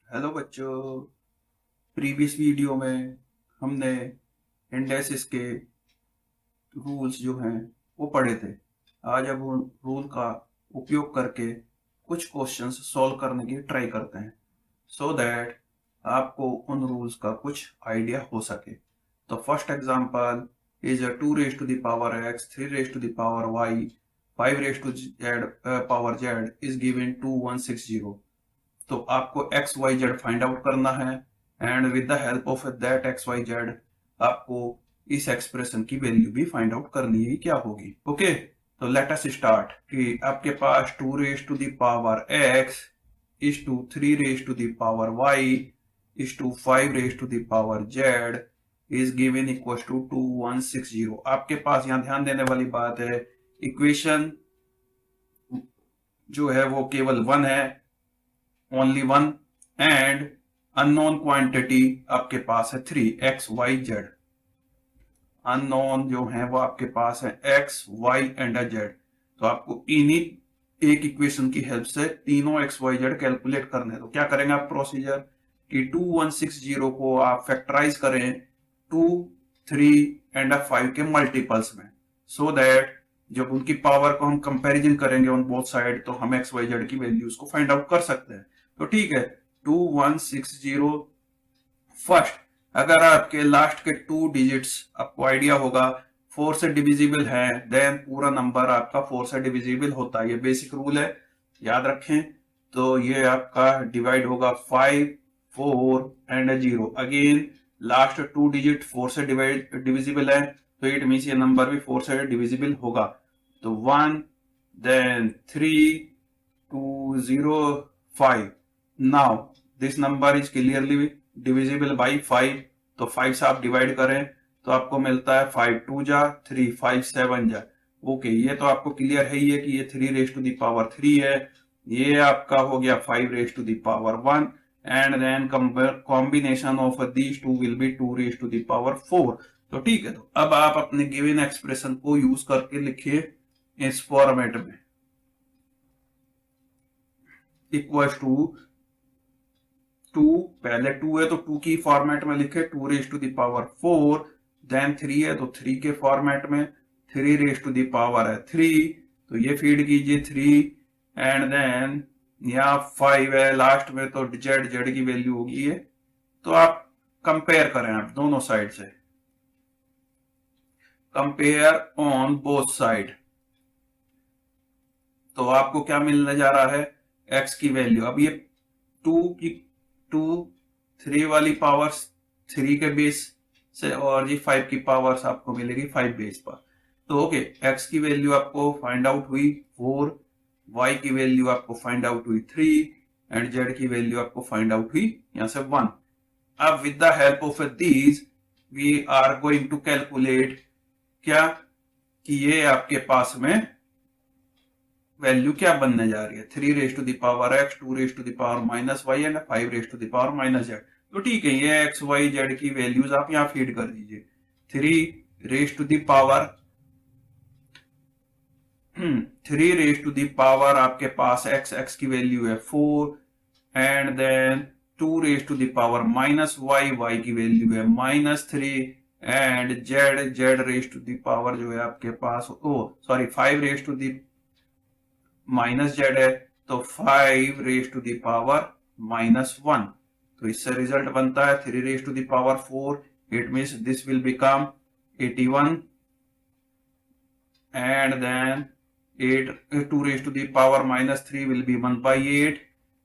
Hello बच्चों। Previous video में हमने इंडेक्सेस के रूल्स जो हैं वो पढ़े थे। आज अब उन रूल का उपयोग करके कुछ क्वेश्चंस सॉल्व करने की ट्राई करते हैं सो दैट आपको उन रूल्स का कुछ आइडिया हो सके। तो first example is a 2 raise to the power x, 3 raise to the power y, 5 raise to z power z is given 2160। तो आपको x y z find out करना है and with the help of that x y z आपको इस expression की value भी find out करनी है क्या होगी। ओके, तो लेट अस स्टार्ट कि आपके पास 2 raise to the power x is to 3 raise to the power y is to 5 raise to the power z is given equal to 2160। आपके पास यहाँ ध्यान देने वाली बात है, इक्वेशन जो है वो केवल वन है, only one, and unknown quantity आपके पास है 3 एक्स वाई जेड। अननोन जो है वो आपके पास है एक्स वाई एंड जेड। तो आपको इन्हीं एक इक्वेशन की हेल्प से तीनों एक्स वाई जेड कैलकुलेट करने हैं। तो क्या करेंगे आप प्रोसीजर कि 2160 को आप फैक्टराइज करें 2, 3 एंड 5 के मल्टीपल्स में, सो दैट जब उनकी पावर को हम कंपैरिजन करेंगे ऑन बोथ साइड तो हम एक्स वाई जेड की वैल्यूज को फाइंड आउट कर सकते हैं। तो ठीक है, 2160 फर्स्ट, अगर आपके लास्ट के 2 डिजिट्स आपको आइडिया होगा 4 से डिविजिबल है देन पूरा नंबर आपका 4 से डिविजिबल होता है। ये बेसिक रूल है, याद रखें। तो ये आपका डिवाइड होगा 5, 4 एंड 0। अगेन लास्ट 2 डिजिट 4 से डिविजिबल है तो इट मीन्स ये नंबर भी 4 से डिविजिबल होगा। तो 1 then 3 2 0 5। Now this number is clearly divisible by 5। तो 5 से आप डिवाइड करें तो आपको मिलता है 5 2 जा 3, 5 7 जा। ओके, ये तो आपको क्लियर है ही है कि ये 3 रेज टू द पावर 3 है। ये आपका हो गया 5 raise to the power 1 and then combination of these two will be 2 raise to the power 4। तो ठीक है, तो अब आप अपने गिवन एक्सप्रेशन को यूज करके लिखिए इस फॉर्मेट में, इक्वल टू 2, पहले 2 है तो 2 की फॉर्मेट में लिखे 2 raise to the power 4, then 3 है तो 3 के फॉर्मेट में 3 रेज टू द पावर है 3, तो ये फीड कीजिए 3 एंड देन यहाँ 5 है लास्ट में तो जेड जेड की वैल्यू होगी ये। तो आप कंपेयर करें, आप दोनों साइड से कंपेयर ऑन बोथ साइड। तो आपको क्या मिलने जा रहा है, एक्स की वैल्यू। अब ये 2 की 2 3 वाली पावर्स 3 के बेस से और जी 5 की पावर्स आपको मिलेगी 5 बेस पर। तो ओके, एक्स की वैल्यू आपको फाइंड आउट हुई 4, वाई की वैल्यू आपको फाइंड आउट हुई 3 एंड जेड की वैल्यू आपको फाइंड आउट हुई यहां से 1। अब with the help of these we are going to calculate क्या कि ये आपके पास में वैल्यू क्या बनने जा रही है, 3 raise to the power x, 2 raise to the power minus y and 5 raise to the power minus z. तो ठीक है, ये एक्स वाई जेड की वैल्यूज आप यहाँ फीड कर दीजिए। 3 raise to the power 3 raise to the power आपके पास एक्स, एक्स की वैल्यू है 4 and then 2 raise to the power minus y, y की वैल्यू है -3 and Z, Z raise to the power जो है आपके पास oh sorry 5 raise to the minus Z है तो 5 रेज टू द पावर -1। तो इससे रिजल्ट बनता है 3 raise to the power 4, it means this will become 81 and then 8 2 raise to the power -3 will be 1/8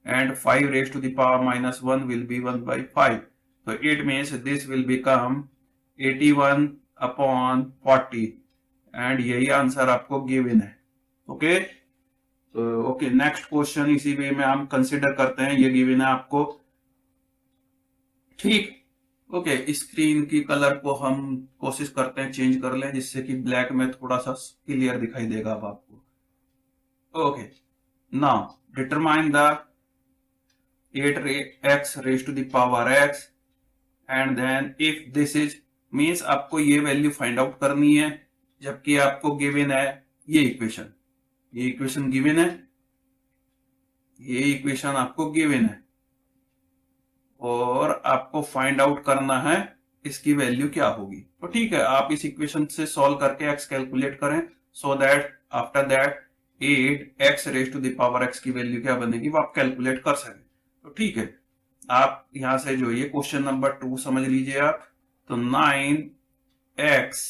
and 5 raised to the power -1 will be 1/5. So it means this will become 81 upon 40 and यही answer आपको given है। Okay, तो okay, next question इसी वे में हम consider करते हैं, ये गिवन है आपको। ठीक, ओके, स्क्रीन की कलर को हम कोशिश करते हैं चेंज कर लें जिससे कि ब्लैक में थोड़ा सा क्लियर दिखाई देगा अब आपको। Okay, now determine the 8x raised to the power x and then if this is means आपको ये वैल्यू फाइंड आउट करनी है जबकि आपको गिवन है ये इक्वेशन, ये इक्वेशन गिवन है, ये इक्वेशन आपको गिवन है। और आपको फाइंड आउट करना है इसकी वैल्यू क्या होगी। तो ठीक है, आप इस इक्वेशन से सॉल्व करके x कैलकुलेट करें, so that after that 8x raise to the power x की वैल्यू क्या बनेगी वो आप कैलकुलेट कर सकें। तो ठीक है, आप यहां से जो ये क्वेश्चन नंबर 2 समझ लीजिए आप। तो 9x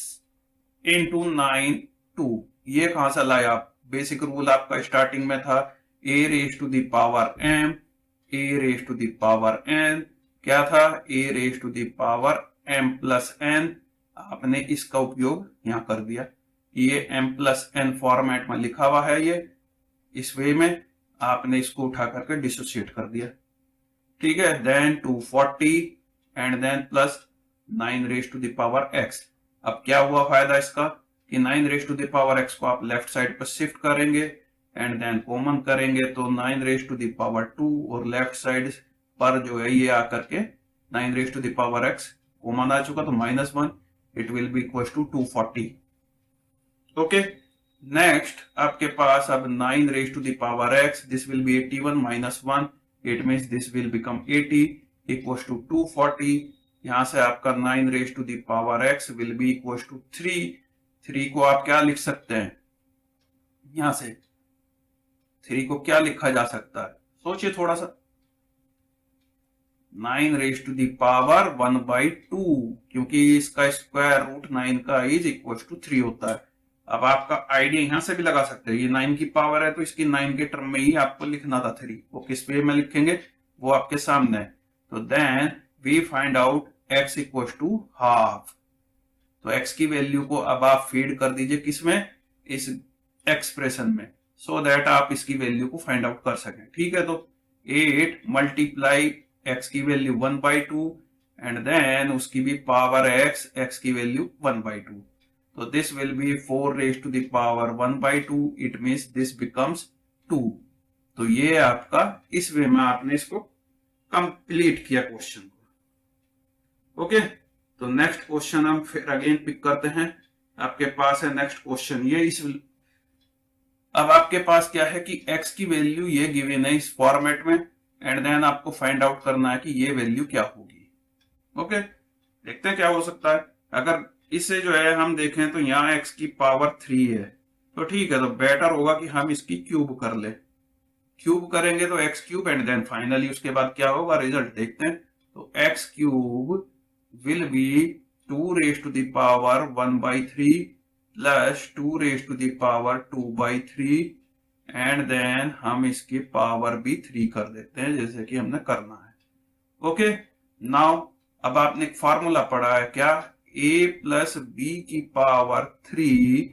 इंटू 9 2, ये कहां से लाए आप? बेसिक रूल आपका स्टार्टिंग में था a raise to the power m, a raise to the power n, क्या था? a raise to the power m plus n। आपने इसका उपयोग यहां कर दिया, ये m प्लस n फॉर्मेट में लिखा हुआ है, ये इस वे में आपने इसको उठा करके डिसोसिएट कर दिया। ठीक है, then 240 and then plus 9 raise to the power x। अब क्या हुआ फायदा इसका कि 9 raise to the power x को आप लेफ्ट साइड पर शिफ्ट करेंगे एंड देन कॉमन करेंगे, तो 9 रेज टू द पावर 2 और लेफ्ट साइड पर जो है ये आकर के 9 raise to the power x common आ चुका, तो -1, it will be equal to 240। Okay, next आपके पास अब 9 raise to the power x, this will be 81 minus 1, it means this will become 80 equal to 240। यहां से आपका 9 raise to the power x will be equal to 3 को आप क्या लिख सकते हैं? यहां से 3 को क्या लिखा जा सकता है? सोचिए थोड़ा सा। 9 रेज टू द पावर 1/2, क्योंकि इसका स्क्वायर रूट 9 का इज इक्वल टू 3 होता है। अब आपका आइडिया यहां से भी लगा सकते हैं, ये 9 की पावर है तो इसकी 9 के टर्म में ही आपको लिखना था 3, वो किस वे में लिखेंगे वो आपके सामने है। तो then we find out x equal to half. तो x की वैल्यू को अब आप फीड कर दीजिए किसमें? इस एक्सप्रेशन में, सो दैट आप इसकी वैल्यू को फाइंड आउट कर सकें। ठीक है, तो 8 मल्टीप्लाई x की वैल्यू 1/2 एंड देन उसकी भी पावर x की वैल्यू 1/2, तो this will be 4 raise to the power 1/2, it means this becomes 2। तो ये आपका इस वे में आपने इसको कंप्लीट किया क्वेश्चन को। ओके, तो नेक्स्ट क्वेश्चन हम फिर अगेन पिक करते हैं। आपके पास है नेक्स्ट क्वेश्चन ये इस, अब आपके पास क्या है कि x की वैल्यू ये गिवन है इस फॉर्मेट में एंड देन आपको फाइंड आउट करना है कि ये वैल्यू क्या होगी। ओके, देखते हैं क्या हो सकता है। अगर इससे जो है हम देखें तो यहाँ x की पावर 3 है, तो ठीक है, तो बेटर होगा कि हम इसकी क्यूब कर ले। क्यूब करेंगे तो x cube and then finally उसके बाद क्या होगा रिजल्ट देखते हैं। तो x cube will be 2 raise to the power 1/3 plus 2 raise to the power 2/3 and then हम इसकी पावर भी 3 कर देते हैं जैसे कि हमने करना है। ओके, नाउ अब आपने एक फॉर्मूला पढ़ा है क्या? a प्लस बी की power 3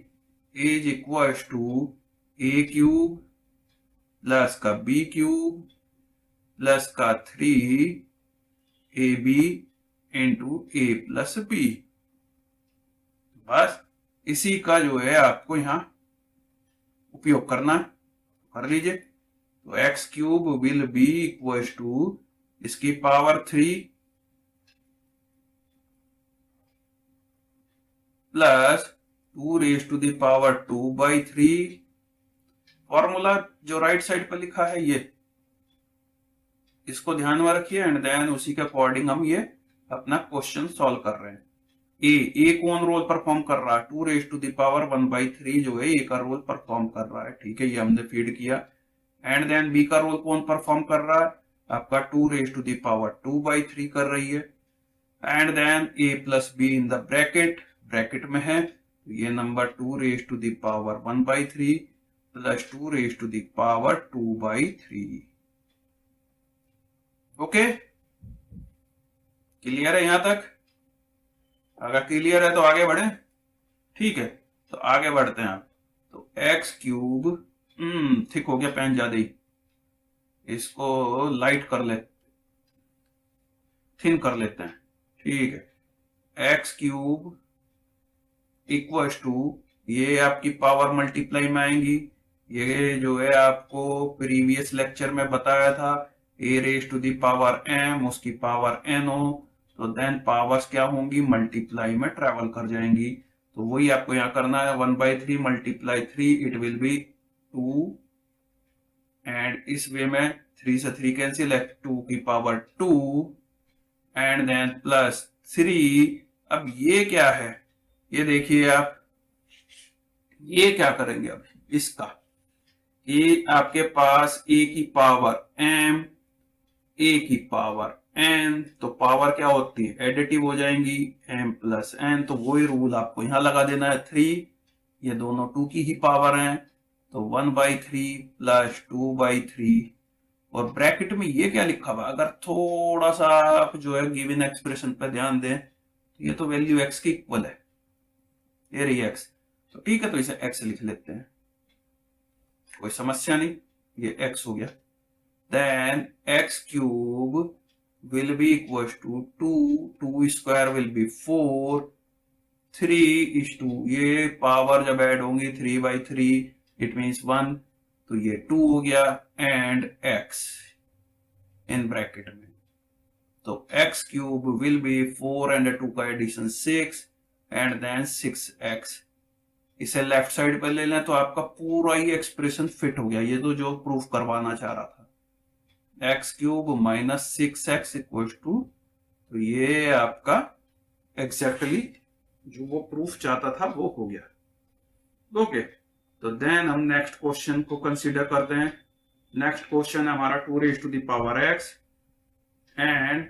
is equal to a cube plus का b क्यूब प्लस का 3ab into a plus b। बस इसी का जो है आपको यहां उपयोग करना है, कर लीजिए। तो x cube will be equal to इसकी power 3 plus 2 raise to the power 2/3। Formula जो राइट साइड पर लिखा है ये, इसको ध्यान में रखिए एंड देन उसी के अकॉर्डिंग हम ये अपना क्वेश्चन सॉल्व कर रहे हैं। ए कौन रोल परफॉर्म कर रहा है? 2 रेज टू द पावर 1/3 जो है ए का रोल परफॉर्म कर रहा है। ठीक है, ये हमने फीड किया एंड देन बी का रोल कौन परफॉर्म कर रहा है? आपका 2 रेज टू द पावर 2/3 कर रही है and then a plus b in the bracket में है, तो ये number 2 raise to the power 1/3 plus 2 raise to the power 2/3। Okay, clear है यहां तक? अगर क्लियर है तो आगे बढ़े। ठीक है, तो आगे बढ़ते हैं आप। तो एक्स क्यूब ठीक हो गया, पेन ज्यादा ही, इसको लाइट कर ले, थिन कर लेते हैं। ठीक है, एक्स क्यूब इक्वल टू, ये आपकी पावर मल्टीप्लाई में आएंगी, ये जो है आपको प्रीवियस लेक्चर में बताया था a raise to the power m, उसकी पावर n हो, तो देन पावर्स क्या होंगी? मल्टीप्लाई में ट्रेवल कर जाएंगी। तो वही आपको यहाँ करना है, 1/3 multiply 3 it will be 2 and इस वे में 3 से 3 कैंसिल है, 2 की पावर 2 एंड देन प्लस 3। अब ये क्या है, ये देखिए आप, ये क्या करेंगे अब इसका, ये आपके पास a की पावर m, a की पावर n, तो पावर क्या होती है, एडिटिव हो जाएंगी, m प्लस n। तो वही रूल आपको यहां लगा देना है 3, ये दोनों 2 की ही पावर हैं, तो 1/3 प्लस 2/3। और ब्रैकेट में ये क्या लिखा हुआ, अगर थोड़ा सा आप जो है गिवन एक्सप्रेशन पर ध्यान दें तो ये तो वैल्यू x की इक्वल है, ये रही x। तो ठीक है, तो इसे x लिख लेते हैं, कोई समस्या नहीं, ये x हो गया। Then x cube will be equal to 2, 2 square will be 4, 3:2, ये पावर जब ऐड होंगी 3/3 इट मीन्स 1, तो ये 2 हो गया, एंड x इन ब्रैकेट में, तो x cube will be 4 and 2 का एडिशन 6 एंड देन 6x। इसे लेफ्ट साइड पर ले लें तो आपका पूरा ही एक्सप्रेशन फिट हो गया, ये तो जो प्रूफ करवाना चाह रहा था, x cube minus 6x equal to, तो ये आपका एग्जैक्टली जो वो प्रूफ चाहता था वो हो गया। ओके, तो देन हम नेक्स्ट क्वेश्चन को कंसीडर करते हैं। नेक्स्ट क्वेश्चन है हमारा 2⁻x एंड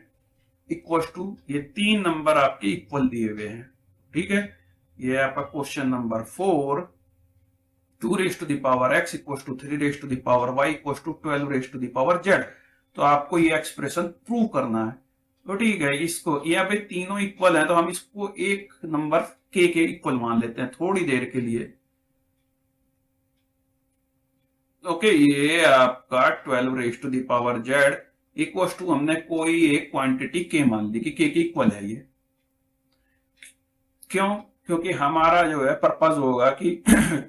इक्वल टू, ये 3 नंबर आपके इक्वल दिए हुए हैं, ठीक है। ये आपका question number 4, 2⁻x equal to 3⁻y equal to 12⁻z। तो आपको ये एक्सप्रेशन प्रूव करना है, तो ठीक है, इसको यहाँ पे तीनों इक्वल है तो हम इसको एक नंबर के इक्वल मान लेते हैं थोड़ी देर के लिए। ओके, ये आपका 12⁻z इक्वल टू, हमने कोई एक क्वांटिटी के मान ली कि के इक्वल है ये, क्यों, क्योंकि हमारा जो है पर्पज होगा कि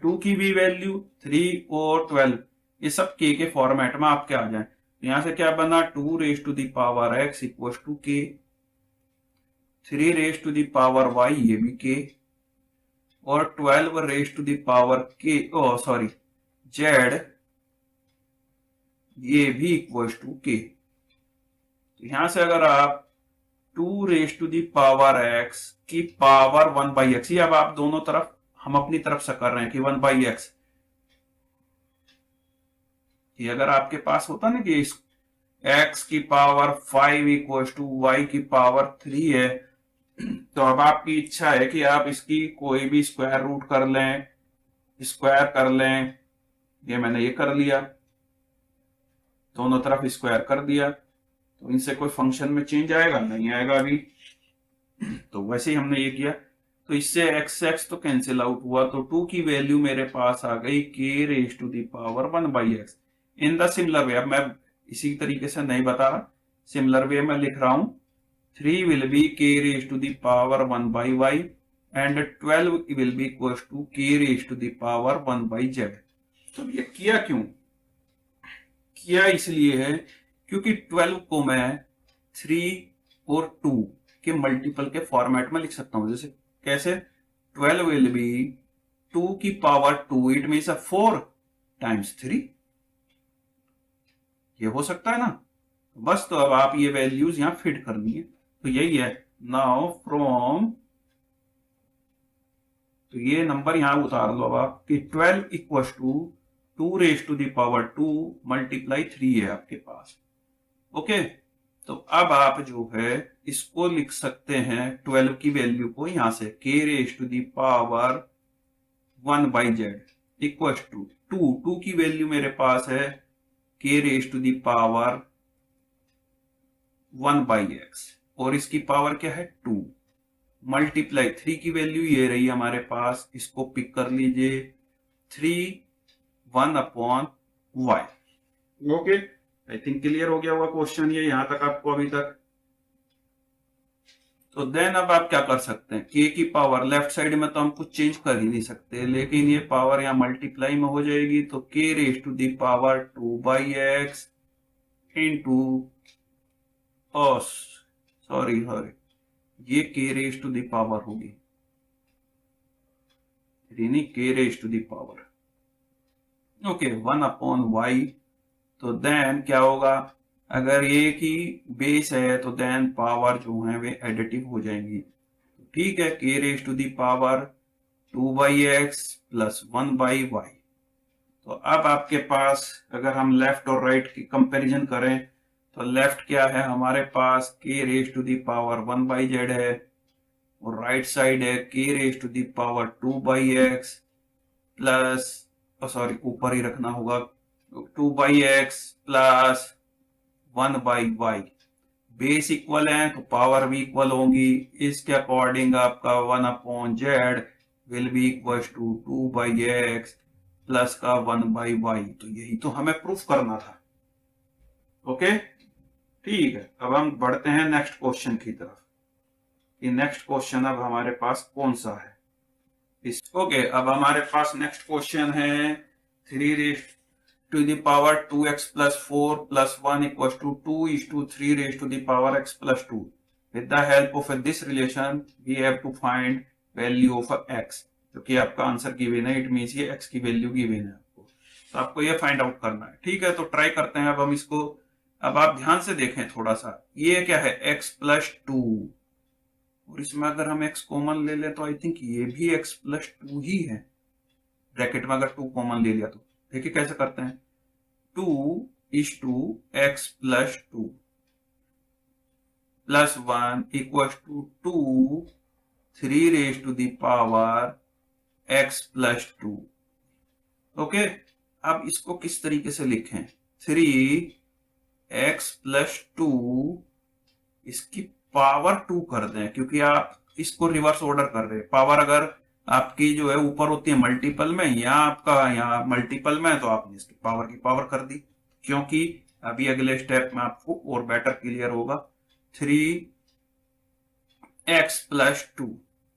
2 की भी वैल्यू, 3 और 12 ये सब के फॉर्मेट में आपके आ जाए। यहां से क्या बना, 2⁻x इक्वल टू के, 3⁻y ये भी के, और 12⁻z ये भी इक्वल टू के। तो यहां से अगर आप 2⁻x की पावर 1/x, ये अब आप दोनों तरफ हम अपनी तरफ से कर रहे हैं कि 1/x, ये अगर आपके पास होता ना कि x की पावर 5 इक्वल टू y की पावर 3 है, तो अब आपकी इच्छा है कि आप इसकी कोई भी स्क्वायर रूट कर लें, स्क्वायर कर लें, ये मैंने ये कर लिया, दोनों तरफ स्क्वायर कर दिया, तो इनसे कोई फंक्शन में चेंज आएगा, नहीं आएगा अभी, तो वैसे ही हमने ये किया, तो इससे x तो कैंसिल आउट हुआ, तो 2 की वैल्यू मेरे पास आ गई k⁻1/x। In the similar way, अब मैं इसी तरीके से नहीं बता रहा, सिमिलर वे में लिख रहा हूं, 3 will be k⁻1/y and 12 will be equal to k⁻1/z। तो ये किया क्यों, किया इसलिए है क्योंकि 12 को मैं 3 और 2 के मल्टीपल के फॉर्मेट में लिख सकता हूं, जैसे कैसे, 12 विल बी 2 की पावर 2 इट मीन्स 4 टाइम्स 3, ये हो सकता है ना, बस। तो अब आप ये वैल्यूज यहां फिट करनी है, तो यही है नाउ फ्रॉम, तो ये नंबर यहां उतार लो अब आप कि 12 इक्वल टू 2⁻2 मल्टीप्लाई 3 है आपके पास। ओके, तो अब आप जो है इसको लिख सकते हैं 12 की वैल्यू को यहां से k⁻1/z इक्वल टू 2 की वैल्यू मेरे पास है k⁻1/x और इसकी पावर क्या है 2 मल्टीप्लाई 3 की वैल्यू ये रही हमारे पास, इसको पिक कर लीजिए 3 1/y। Okay, I think clear हो गया हुआ क्वेश्चन ये यहां तक आपको अभी तक। तो देन अब आप क्या कर सकते हैं, k की पावर लेफ्ट साइड में तो हम कुछ चेंज कर ही नहीं सकते, लेकिन ये पावर यहां मल्टीप्लाई में हो जाएगी, तो k⁻2/x इंटू, सॉरी ये k⁻ होगी, यानी k⁻, ओके 1/y। तो देन क्या होगा, अगर ये की बेस है तो देन पावर जो है वे एडिटिव हो जाएंगी। ठीक है, k raise to the power 2/x plus 1/y। तो अब आपके पास अगर हम लेफ्ट और राइट की कंपैरिजन करें तो लेफ्ट क्या है हमारे पास, k raise to the power 1/z है, और राइट साइड है k raise to the power 2/x plus, sorry ऊपर ही रखना होगा, 2/x plus 1/y। Base equal है तो पावर भी इक्वल होगी। इसके अकॉर्डिंग आपका 1/z will be equal to 2/x plus का 1/y। तो यही तो हमें प्रूफ करना था। ओके, ठीक है, अब हम बढ़ते हैं नेक्स्ट क्वेश्चन की तरफ। ये नेक्स्ट क्वेश्चन अब हमारे पास कौन सा है ओके, अब हमारे पास नेक्स्ट क्वेश्चन है 3 raise to the power 2x plus 4 plus 1 equals to 2:3 raised to the power x plus 2. With the help of this relation, we have to find value of x. क्योंकि आपका answer given है, it means ये x की value given है आपको, तो आपको ये फाइंड आउट करना है। ठीक है, तो ट्राई करते हैं अब हम इसको। अब आप ध्यान से देखें थोड़ा सा, ये क्या है x प्लस 2, और इसमें अगर हम x कॉमन ले लें तो आई थिंक ये भी x प्लस 2 ही है। ब्रैकेट में अगर 2 कॉमन ले लिया तो देखिए कैसे करते हैं, 2:x plus 2 plus 1 equal to 2 3 raise to the power x plus 2। Okay, अब इसको किस तरीके से लिखें, 3x प्लस 2 इसकी पावर 2 कर दें, क्योंकि आप इसको रिवर्स ऑर्डर कर रहे हैं। पावर अगर आपकी जो है ऊपर होती है मल्टीपल में, या आपका यहाँ मल्टीपल में, तो आपने इसकी पावर की पावर कर दी, क्योंकि अभी अगले स्टेप में आपको और बेटर क्लियर होगा। 3x प्लस 2,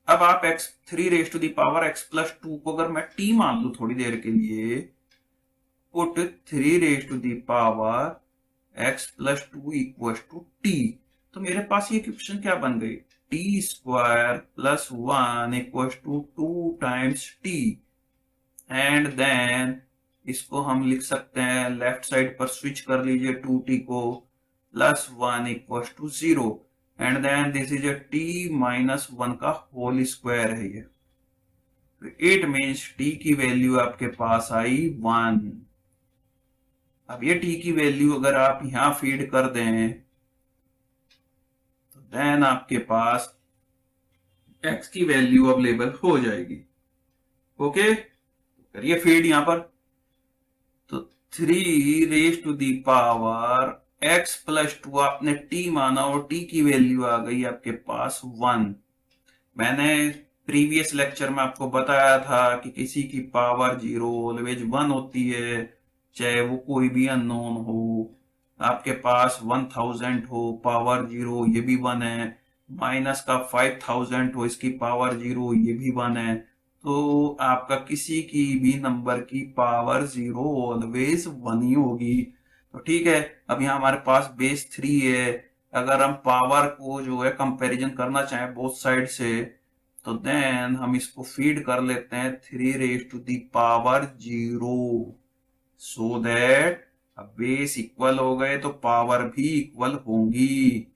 अब आप x 3 raise to the power x plus 2 को अगर मैं t मान लू थोड़ी देर के लिए, put 3 raise to the power x plus 2 equal to t, तो मेरे पास ये इक्वेशन क्या बन गई, t square plus 1 equal to 2 times t, and then इसको हम लिख सकते हैं लेफ्ट साइड पर स्विच कर लीजिए 2t को, plus 1 equal to 0, and then this is t minus 1 का होल स्क्वायर है ये। इट मीन्स t की वैल्यू आपके पास आई 1। अब ये t की वैल्यू अगर आप यहां फीड कर दें तो देन आपके पास x की वैल्यू अवेलेबल हो जाएगी। ओके, करिए फीड यहां पर, तो 3 raise to the power x plus 2 आपने t माना और t की वैल्यू आ गई आपके पास 1। मैंने प्रीवियस लेक्चर में आपको बताया था कि किसी की पावर 0 ऑलवेज 1 होती है, चाहे वो कोई भी अननोन हो। आपके पास 1000 हो, पावर 0, ये भी 1 है, माइनस का 5000 हो, इसकी पावर 0, ये भी 1 है। तो आपका किसी की भी नंबर की पावर 0 ऑलवेज 1 ही होगी। तो ठीक है, अब यहाँ हमारे पास बेस 3 है, अगर हम पावर को जो है कंपैरिजन करना चाहें बोथ साइड से, तो देन हम इसको फीड कर लेते हैं 3 raise to the power 0, so that अब बेस इक्वल हो गए तो पावर भी इक्वल होंगी।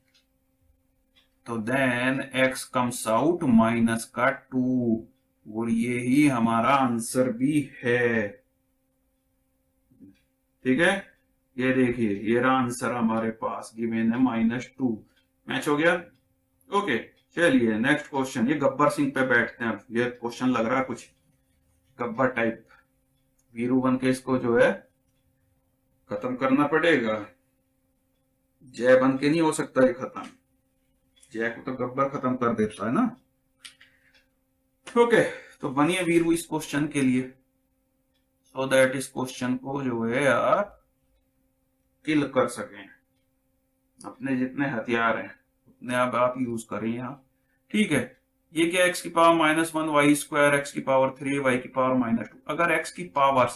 तो then x comes out minus का 2, और ये ही हमारा आंसर भी है। ठीक है, ये देखिए ये रहा आंसर हमारे पास, गिवन है -2। मैच हो गया। ओके, चलिए नेक्स्ट क्वेश्चन, ये गब्बर सिंह पे बैठते हैं। अब ये क्वेश्चन लग रहा है कुछ गब्बर टाइप, वीरू बन के इसको जो है खत्म करना पड़ेगा। जय बन के नहीं हो सकता ये खत्म, जय को तो गब्बर खत्म कर देता है ना। ओके, तो बनिए वीरू इस क्वेश्चन के लिए, सो दैट इस क्वेश्चन को जो है यार किल कर सकें। अपने जितने हथियार हैं उतने अब आप यूज करें यहाँ। ठीक है, ये क्या, x की पावर -1 y स्क्वायर, x की पावर 3 y की पावर -2। अगर x की पावर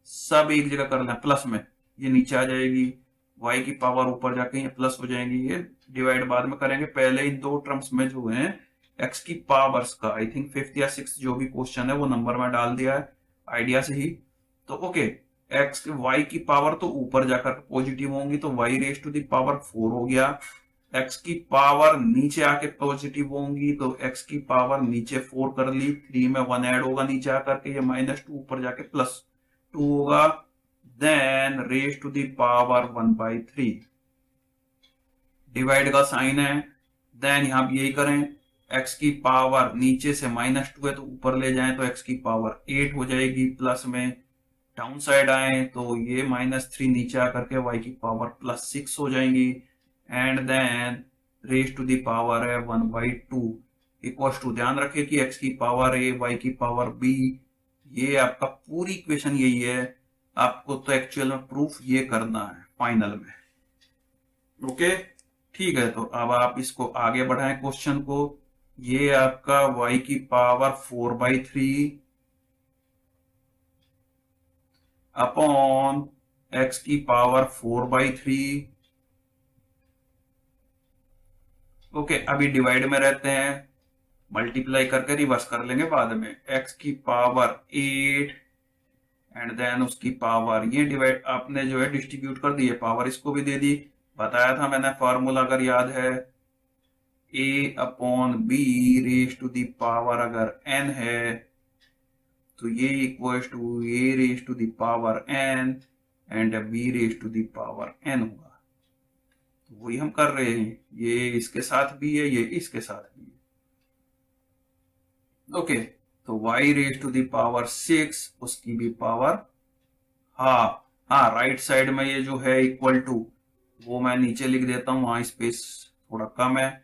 सब एक जगह कर लें प्लस में, ये नीचे आ जाएगी, y की पावर ऊपर जाके ये प्लस हो जाएंगी, ये डिवाइड बाद में करेंगे। पहले इन दो टर्म्स में जो है x की पावर्स का आई थिंक 5th या 6th जो भी क्वेश्चन है वो नंबर में डाल दिया है आइडिया से ही। तो ओके, एक्स वाई की पावर तो ऊपर जाकर पॉजिटिव होंगी, तो y raise to the power 4 हो गया। एक्स की पावर नीचे आके पॉजिटिव होंगी, तो एक्स की पावर नीचे 4 कर ली, 3 में 1 ऐड होगा नीचे आकर के, ये -2 ऊपर जाके +2 होगा। Then raise to the power 1/3, divide का साइन है। देन यहां भी यही करें, एक्स की पावर नीचे से -2 है तो ऊपर ले जाएं तो एक्स की पावर 8 हो जाएगी, प्लस में डाउन साइड आए तो ये -3 नीचे आकर के वाई की पावर +6 हो जाएंगी। And then raise to the power है 1/2 इक्वल टू, ध्यान रखें कि x की पावर a y की पावर b, ये आपका पूरी इक्वेशन यही है। आपको तो एक्चुअल में प्रूफ ये करना है फाइनल में। ओके ठीक है, तो अब आप इसको आगे बढ़ाएं क्वेश्चन को। ये आपका y की पावर 4/3 अपॉन x की पावर 4/3। ओके अभी डिवाइड में रहते हैं, मल्टीप्लाई करके रिवर्स कर लेंगे बाद में। x की पावर 8 एंड देन उसकी पावर, ये डिवाइड आपने जो है डिस्ट्रीब्यूट कर दी है, पावर इसको भी दे दी। बताया था मैंने फॉर्मूला अगर याद है, a upon b raise to the power अगर n है तो ये equal to a raise to the power n and b raise to the power n होगा। तो वही हम कर रहे हैं, ये इसके साथ भी है, ये इसके साथ भी है। ओके तो y raise to the power 6, उसकी भी पावर हाँ राइट साइड में ये जो है इक्वल टू, वो मैं नीचे लिख देता हूं, वहां स्पेस थोड़ा कम है,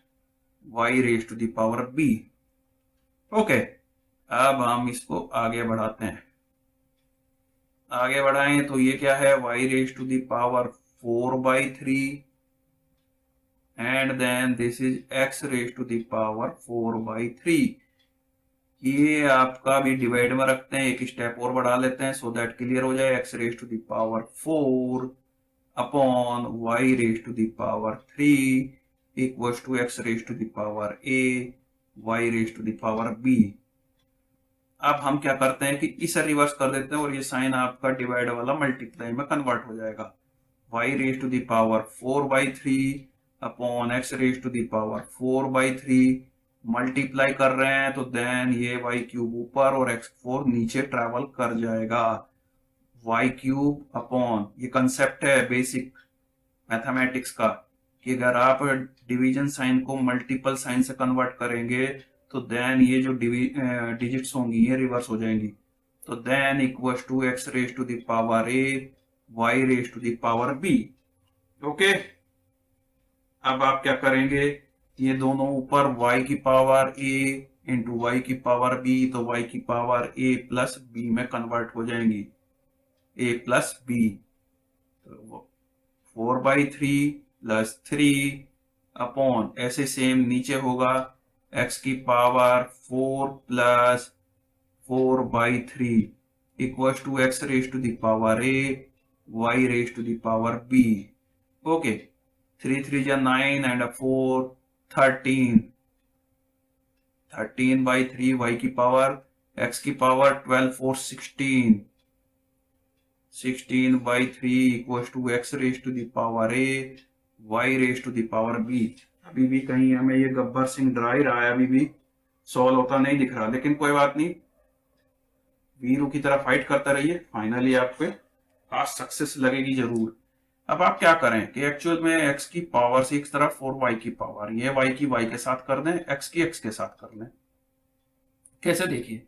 y raise to the power b। Okay अब हम इसको आगे बढ़ाते हैं। आगे बढ़ाएं तो ये क्या है, y raise to the power 4/3 and then this is x raise to the power 4/3। ये आपका भी डिवाइड में रखते हैं, एक स्टेप और बढ़ा लेते हैं सो दैट क्लियर हो जाए। x raise to the power 4 upon y raise to the power 3 equals to x raise to the power a y raise to the power b। अब हम क्या करते हैं कि इसे रिवर्स कर देते हैं और ये साइन आपका डिवाइड वाला मल्टीप्लाई में कन्वर्ट हो जाएगा। y raise to the power 4/3 upon x raise to the power 4/3 multiply कर रहे हैं तो देन ये y³ ऊपर और x4 नीचे ट्रेवल कर जाएगा। y³ अपॉन, ये कंसेप्ट है बेसिक मैथमेटिक्स का कि अगर आप डिवीजन साइन को मल्टीपल साइन से कन्वर्ट करेंगे तो देन ये जो डिजिट्स होंगी ये रिवर्स हो जाएंगी। तो then equals to x raise to the power a y raise to the power b। Okay अब आप क्या करेंगे, ये दोनों ऊपर y की पावर a इंटू वाई की पावर b, तो y की पावर a प्लस b में कन्वर्ट हो जाएंगी, a प्लस b। तो 4/3 प्लस 3 अपॉन, ऐसे सेम नीचे होगा x की power 4 plus 4/3 equals to x raise to the power a y raise to the power b। Okay 3 3 जा 9 एंड 4 13 13/3 y की पावर, x की power 12 4 16 16/3 equals to x raise to the power a y raise to the power b। अभी भी कहीं हमें ये Gabbar Singh draw ही रहा है, अभी भी सॉल्व होता नहीं दिख रहा, लेकिन कोई बात नहीं, वीरू की तरह फाइट करते रहिए, फाइनली आपको आज सक्सेस लगेगी जरूर। अब आप क्या करें कि एक्चुअल में x की पावर से एक तरफ और y की पावर, ये y की y के साथ कर दें, x की x के साथ कर लें। कैसे देखिए,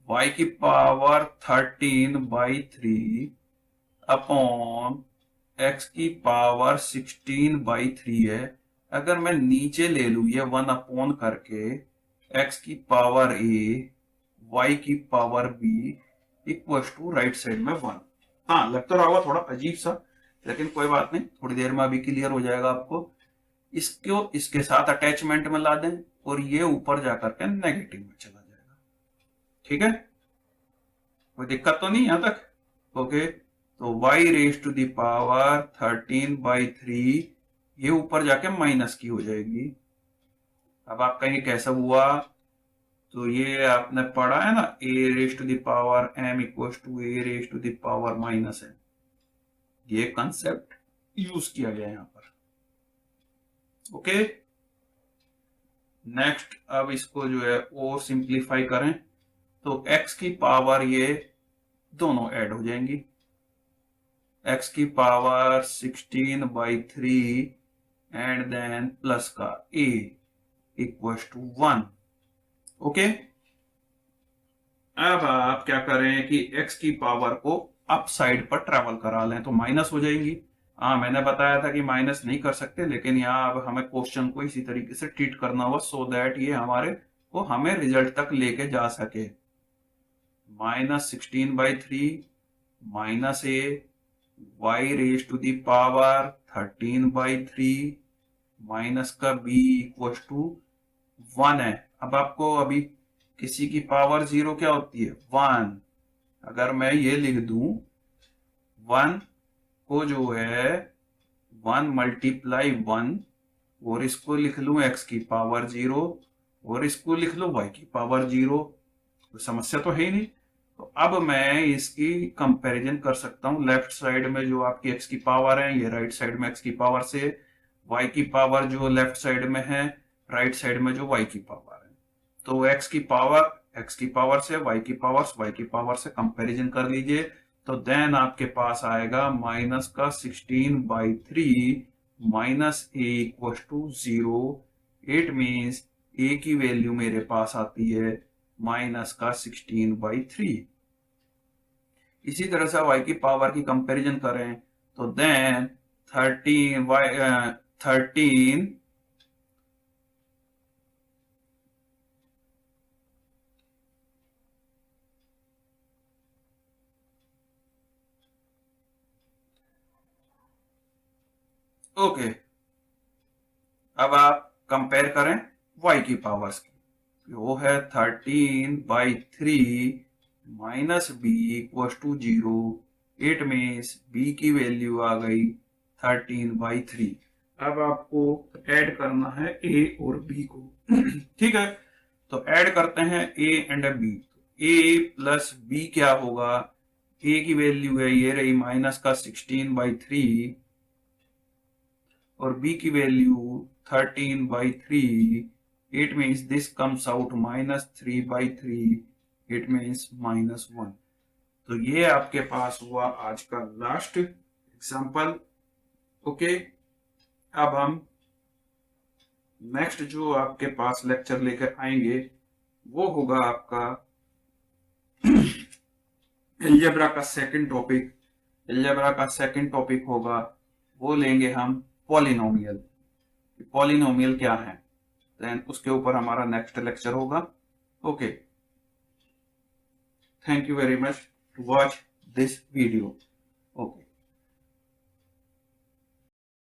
y की पावर 13/3 अपॉन x की पावर 16/3 है। अगर मैं नीचे ले लू ये 1 अपॉन करके, x की पावर a y की power b equal to right side में 1। हाँ लग तो रहा होगा थोड़ा अजीब सा, लेकिन कोई बात नहीं, थोड़ी देर में अभी क्लियर हो जाएगा आपको। इसको इसके साथ अटैचमेंट में ला दें और ये ऊपर जाकर के नेगेटिव में चला जाएगा। ठीक है, कोई दिक्कत तो नहीं यहां तक? ओके तो y raise to the power 13/3 ये ऊपर जाके माइनस की हो जाएगी। अब आप कहेंगे कैसा हुआ, तो ये आपने पढ़ा है ना, a raise to the power m equal to a raise to the power minus m, ये कंसेप्ट यूज किया गया है यहाँ पर। ओके, नेक्स्ट अब इसको जो है और सिंप्लीफाई करें तो x की पावर ये दोनों ऐड हो जाएंगी, x की पावर 16/3 एंड देन प्लस का a इक्वल टू 1। ओके, अब आप क्या करें कि x की पावर को अप साइड पर ट्रेवल करा लें तो माइनस हो जाएंगी। हाँ, मैंने बताया था कि माइनस नहीं कर सकते, लेकिन यहाँ अब हमें क्वेश्चन को इसी तरीके से ट्रीट करना होगा सो दैट ये हमें रिजल्ट तक लेके जा सके। -16/3 minus a y raise to the power 13/3 minus का b इक्वल टू 1 है। अब आपको अभी किसी की पावर 0 क्या होती है? 1। अगर मैं ये लिख दूं 1 को जो है 1 मल्टीप्लाई 1 और इसको लिख लूं x की पावर 0 और इसको लिख लूं y की पावर 0, तो समस्या तो है ही नहीं। तो अब मैं इसकी कंपैरिजन कर सकता हूं, लेफ्ट साइड में जो आपकी x की पावर है ये राइट साइड में x की पावर से, y की पावर जो लेफ्ट साइड में है राइट साइड में जो y की पावर है, तो x की पावर से y की पावर से कंपैरिजन कर लीजिए, तो देन आपके पास आएगा माइनस का 16/3 minus a equal to 0। It means a की वैल्यू मेरे पास आती है माइनस का 16/3। इसी तरह से y की पावर की कंपैरिजन करें तो देन 13 ओके, अब आप कंपेयर करें y की पावर्स की, वो है 13/3 minus b equal to 0। It means b की वैल्यू आ गई 13/3। अब आपको ऐड करना है a और b को। ठीक है, तो ऐड करते हैं a and b। a plus b क्या होगा? a की वैल्यू है ये रही माइनस का 16/3 और b की value 13/3। It means this comes out -3/3। It means -1। तो ये आपके पास हुआ आज का लास्ट एग्जाम्पल। ओके, अब हम नेक्स्ट जो आपके पास लेक्चर लेकर आएंगे वो होगा आपका अलजेब्रा का सेकंड टॉपिक। अलजेब्रा का सेकंड टॉपिक होगा, वो लेंगे हम पॉलिनोमियल। पॉलिनोमियल क्या है, देन उसके ऊपर हमारा नेक्स्ट लेक्चर होगा। Okay, thank you very much to watch this video. Okay.